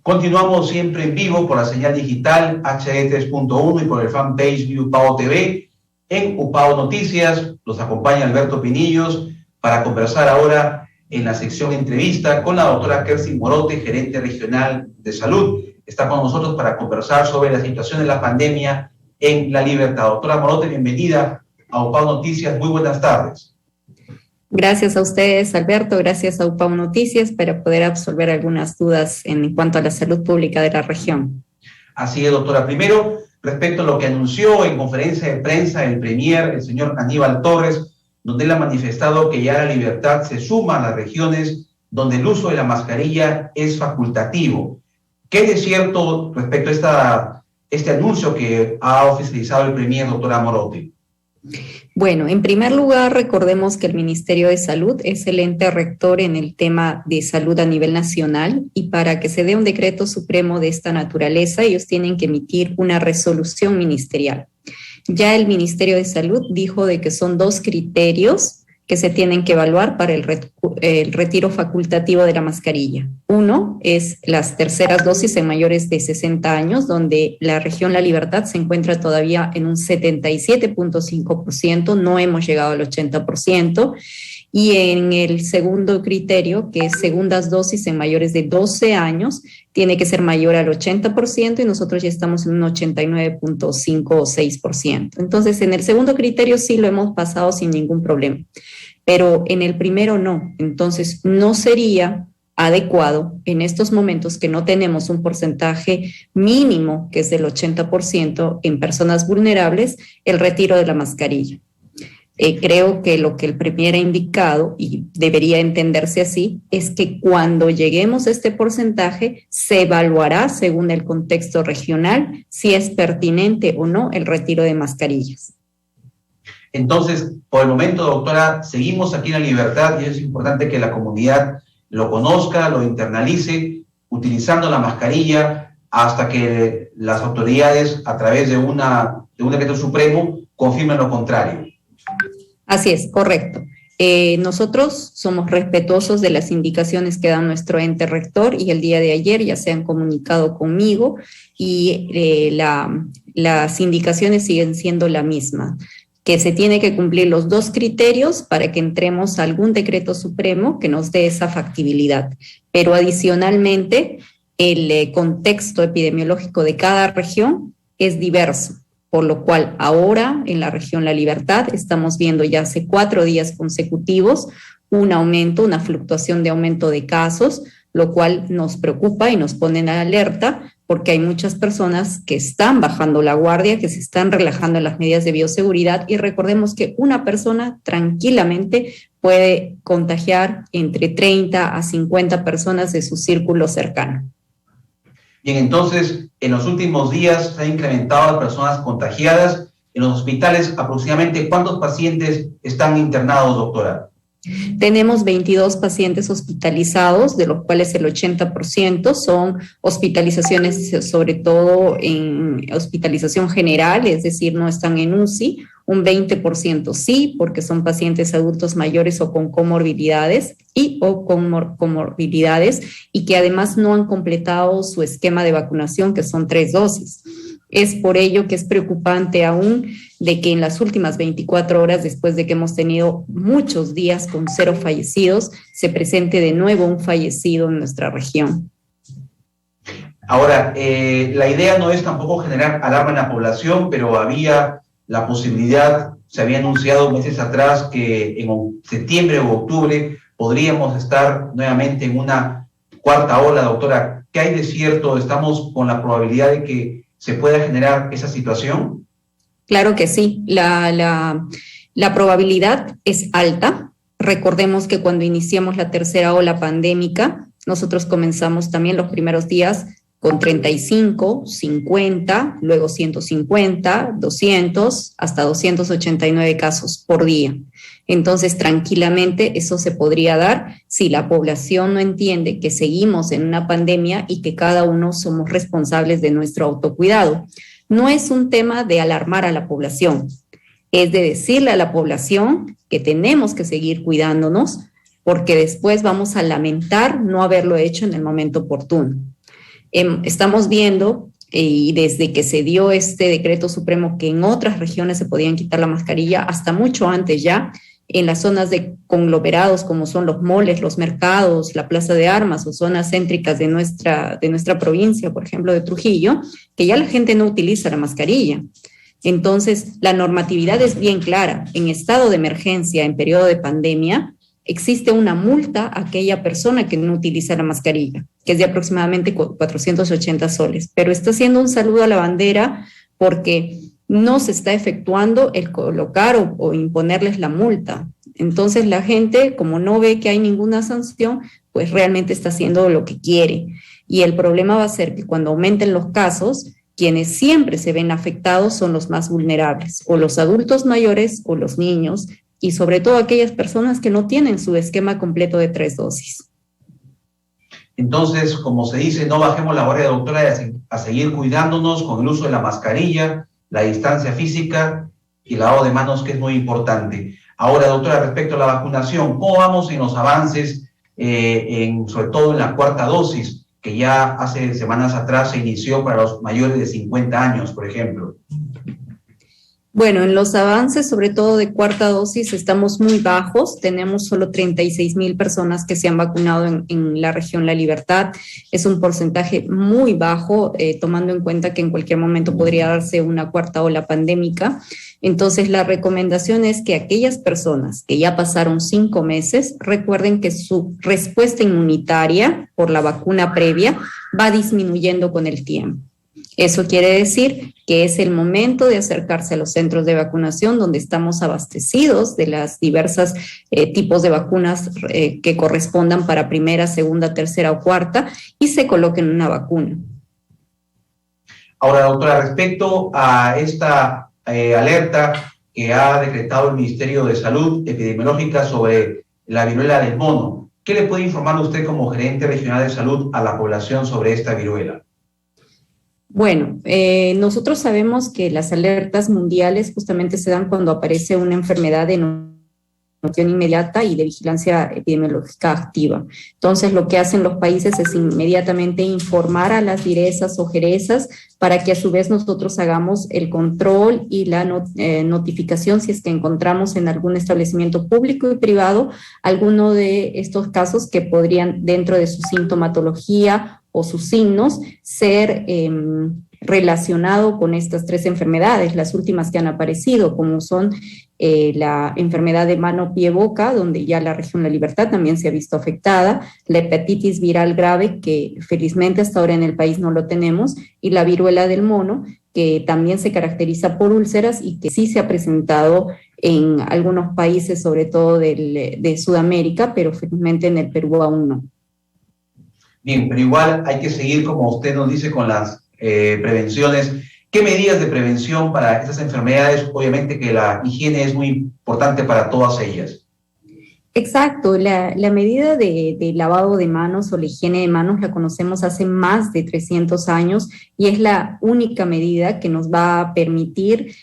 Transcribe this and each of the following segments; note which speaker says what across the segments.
Speaker 1: Continuamos siempre en vivo por la señal digital HD 3.1 y por el fanpage de UPAO TV. En UPAO Noticias los acompaña Alberto Pinillos para conversar ahora en la sección entrevista con la doctora Kerstin Morote, gerente regional de salud. Está con nosotros para conversar sobre la situación de la pandemia en La Libertad. Doctora Morote, bienvenida a UPAO Noticias. Muy buenas tardes.
Speaker 2: Gracias a ustedes, Alberto, gracias a UPAO Noticias para poder absolver algunas dudas en cuanto a la salud pública de la región.
Speaker 1: Así es, doctora. Primero, respecto a lo que anunció en conferencia de prensa el premier, el señor Aníbal Torres, donde él ha manifestado que ya La Libertad se suma a las regiones donde el uso de la mascarilla es facultativo. ¿Qué es cierto respecto a este anuncio que ha oficializado el premier, doctora Morote?
Speaker 2: Bueno, en primer lugar, recordemos que el Ministerio de Salud es el ente rector en el tema de salud a nivel nacional y para que se dé un decreto supremo de esta naturaleza, ellos tienen que emitir una resolución ministerial. Ya el Ministerio de Salud dijo de que son 2 criterios que se tienen que evaluar para el retiro facultativo de la mascarilla. Uno es las terceras dosis en mayores de 60 años, donde la región La Libertad se encuentra todavía en un 77.5%, no hemos llegado al 80%. Y en el segundo criterio, que es segundas dosis en mayores de 12 años, tiene que ser mayor al 80% y nosotros ya estamos en un 89.5 o 6%. Entonces, en el segundo criterio sí lo hemos pasado sin ningún problema, pero en el primero no. Entonces, no sería adecuado en estos momentos que no tenemos un porcentaje mínimo, que es del 80% en personas vulnerables, el retiro de la mascarilla. Creo que lo que el premier ha indicado, y debería entenderse así, es que cuando lleguemos a este porcentaje se evaluará según el contexto regional si es pertinente o no el retiro de mascarillas.
Speaker 1: Entonces, por el momento, doctora, seguimos aquí en La Libertad y es importante que la comunidad lo conozca, lo internalice, utilizando la mascarilla hasta que las autoridades, a través de un decreto supremo, confirmen lo contrario.
Speaker 2: Así es, correcto. Nosotros somos respetuosos de las indicaciones que da nuestro ente rector y el día de ayer ya se han comunicado conmigo y las indicaciones siguen siendo la misma, que se tiene que cumplir los 2 criterios para que entremos a algún decreto supremo que nos dé esa factibilidad. Pero adicionalmente, el contexto epidemiológico de cada región es diverso. Por lo cual ahora en la región La Libertad estamos viendo ya hace 4 días consecutivos un aumento, una fluctuación de aumento de casos, lo cual nos preocupa y nos pone en alerta porque hay muchas personas que están bajando la guardia, que se están relajando en las medidas de bioseguridad y recordemos que una persona tranquilamente puede contagiar entre 30 a 50 personas de su círculo cercano.
Speaker 1: Bien, entonces, en los últimos días se han incrementado las personas contagiadas. En los hospitales, aproximadamente, ¿cuántos pacientes están internados, doctora?
Speaker 2: Tenemos 22 pacientes hospitalizados, de los cuales el 80% son hospitalizaciones, sobre todo en hospitalización general, es decir, no están en UCI. Un 20% sí, porque son pacientes adultos mayores o con comorbilidades y que además no han completado su esquema de vacunación, que son 3 dosis. Es por ello que es preocupante aún de que en las últimas 24 horas, después de que hemos tenido muchos días con 0 fallecidos, se presente de nuevo un fallecido en nuestra región.
Speaker 1: Ahora, la idea no es tampoco generar alarma en la población, pero había la posibilidad, se había anunciado meses atrás que en septiembre o octubre podríamos estar nuevamente en una 4ª ola, doctora. ¿Qué hay de cierto? ¿Estamos con la probabilidad de que se pueda generar esa situación?
Speaker 2: Claro que sí, la probabilidad es alta. Recordemos que cuando iniciamos la 3ª ola pandémica, nosotros comenzamos también los primeros días con 35, 50, luego 150, 200, hasta 289 casos por día. Entonces, tranquilamente eso se podría dar si la población no entiende que seguimos en una pandemia y que cada uno somos responsables de nuestro autocuidado. No es un tema de alarmar a la población, es de decirle a la población que tenemos que seguir cuidándonos porque después vamos a lamentar no haberlo hecho en el momento oportuno. Estamos viendo, y desde que se dio este decreto supremo, que en otras regiones se podían quitar la mascarilla, hasta mucho antes ya, en las zonas de conglomerados como son los moles, los mercados, la plaza de armas o zonas céntricas de nuestra provincia, por ejemplo, de Trujillo, que ya la gente no utiliza la mascarilla. Entonces, la normatividad es bien clara. En estado de emergencia, en periodo de pandemia, existe una multa a aquella persona que no utiliza la mascarilla, que es de aproximadamente 480 soles. Pero está haciendo un saludo a la bandera porque no se está efectuando el colocar o imponerles la multa. Entonces la gente, como no ve que hay ninguna sanción, pues realmente está haciendo lo que quiere. Y el problema va a ser que cuando aumenten los casos, quienes siempre se ven afectados son los más vulnerables, o los adultos mayores o los niños, y sobre todo aquellas personas que no tienen su esquema completo de 3 dosis.
Speaker 1: Entonces, como se dice, no bajemos la guardia, doctora, a seguir cuidándonos con el uso de la mascarilla, la distancia física y el lavado de manos, que es muy importante. Ahora, doctora, respecto a la vacunación, ¿cómo vamos en los avances, sobre todo en la 4ª dosis, que ya hace semanas atrás se inició para los mayores de 50 años, por ejemplo?
Speaker 2: Bueno, en los avances, sobre todo de 4ª dosis, estamos muy bajos. Tenemos solo 36,000 personas que se han vacunado en la región La Libertad. Es un porcentaje muy bajo, tomando en cuenta que en cualquier momento podría darse una 4ª ola pandémica. Entonces, la recomendación es que aquellas personas que ya pasaron 5 meses, recuerden que su respuesta inmunitaria por la vacuna previa va disminuyendo con el tiempo. Eso quiere decir que es el momento de acercarse a los centros de vacunación donde estamos abastecidos de las diversas tipos de vacunas que correspondan para 1ª, 2ª, 3ª o 4ª y se coloquen una vacuna.
Speaker 1: Ahora, doctora, respecto a esta alerta que ha decretado el Ministerio de Salud Epidemiológica sobre la viruela del mono, ¿qué le puede informar usted como gerente regional de salud a la población sobre esta viruela?
Speaker 2: Bueno, nosotros sabemos que las alertas mundiales justamente se dan cuando aparece una enfermedad de notificación inmediata y de vigilancia epidemiológica activa. Entonces, lo que hacen los países es inmediatamente informar a las direzas o jerezas para que a su vez nosotros hagamos el control y la notificación si es que encontramos en algún establecimiento público y privado alguno de estos casos que podrían, dentro de su sintomatología o sus signos, ser relacionado con estas 3 enfermedades, las últimas que han aparecido, como son la enfermedad de mano, pie, boca, donde ya la región La Libertad también se ha visto afectada, la hepatitis viral grave, que felizmente hasta ahora en el país no lo tenemos, y la viruela del mono, que también se caracteriza por úlceras y que sí se ha presentado en algunos países, sobre todo de Sudamérica, pero felizmente en el Perú aún no.
Speaker 1: Bien, pero igual hay que seguir, como usted nos dice, con las prevenciones. ¿Qué medidas de prevención para estas enfermedades? Obviamente que la higiene es muy importante para todas ellas.
Speaker 2: Exacto, la medida de lavado de manos o la higiene de manos la conocemos hace más de 300 años y es la única medida que nos va a permitir,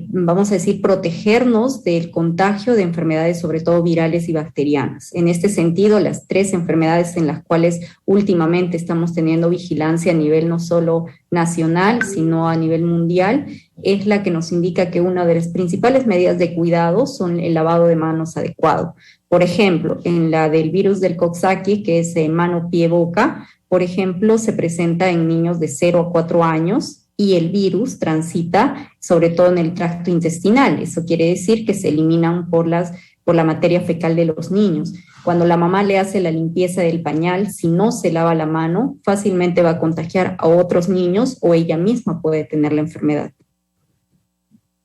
Speaker 2: vamos a decir, protegernos del contagio de enfermedades, sobre todo virales y bacterianas. En este sentido, las 3 enfermedades en las cuales últimamente estamos teniendo vigilancia a nivel no solo nacional, sino a nivel mundial, es la que nos indica que una de las principales medidas de cuidado son el lavado de manos adecuado. Por ejemplo, en la del virus del Coxsackie, que es mano, pie, boca, por ejemplo, se presenta en niños de 0 a 4 años y el virus transita sobre todo en el tracto intestinal. Eso quiere decir que se eliminan por la materia fecal de los niños. Cuando la mamá le hace la limpieza del pañal, si no se lava la mano, fácilmente va a contagiar a otros niños o ella misma puede tener la enfermedad.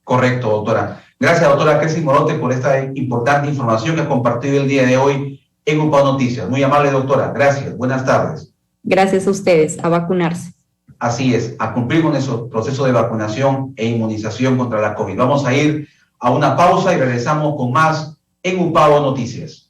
Speaker 1: Correcto, doctora. Gracias, doctora Kelsey Morote, por esta importante información que ha compartido el día de hoy en UPAO Noticias. Muy amable, doctora. Gracias. Buenas tardes.
Speaker 2: Gracias a ustedes. A vacunarse.
Speaker 1: Así es, a cumplir con ese proceso de vacunación e inmunización contra la COVID. Vamos a ir a una pausa y regresamos con más en UPAO Noticias.